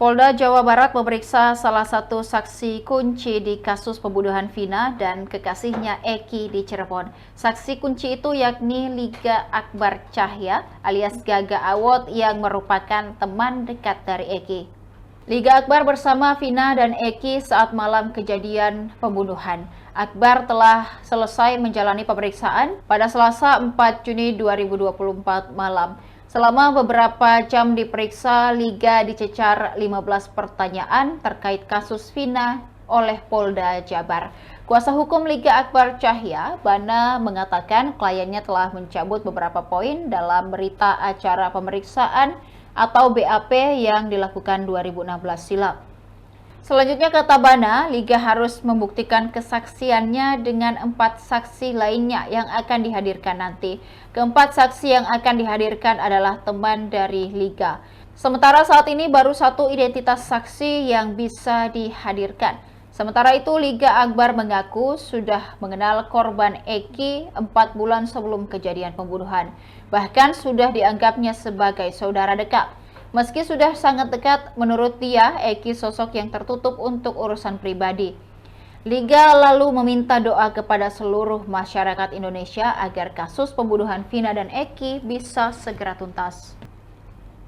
Polda Jawa Barat memeriksa salah satu saksi kunci di kasus pembunuhan Vina dan kekasihnya Eki di Cirebon. Saksi kunci itu yakni Liga Akbar Cahya alias Gaga Awot yang merupakan teman dekat dari Eki. Liga Akbar bersama Vina dan Eki saat malam kejadian pembunuhan. Akbar telah selesai menjalani pemeriksaan pada Selasa 4 Juni 2024 malam. Selama beberapa jam diperiksa, Liga dicecar 15 pertanyaan terkait kasus Vina oleh Polda Jabar. Kuasa hukum Liga Akbar Cahya, Bana, mengatakan kliennya telah mencabut beberapa poin dalam berita acara pemeriksaan atau BAP yang dilakukan 2016 silam. Selanjutnya, kata Bana, Liga harus membuktikan kesaksiannya dengan 4 saksi lainnya yang akan dihadirkan nanti. Keempat saksi yang akan dihadirkan adalah teman dari Liga. Sementara saat ini baru satu identitas saksi yang bisa dihadirkan. Sementara itu, Liga Akbar mengaku sudah mengenal korban Eki 4 bulan sebelum kejadian pembunuhan. Bahkan sudah dianggapnya sebagai saudara dekat. Meski sudah sangat dekat, menurut dia, Eki sosok yang tertutup untuk urusan pribadi. Liga lalu meminta doa kepada seluruh masyarakat Indonesia agar kasus pembunuhan Vina dan Eki bisa segera tuntas.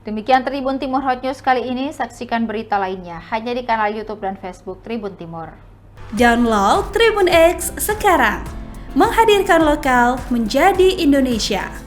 Demikian Tribun Timur Hot News kali ini, saksikan berita lainnya hanya di kanal YouTube dan Facebook Tribun Timur. Download Tribun X sekarang, menghadirkan lokal menjadi Indonesia.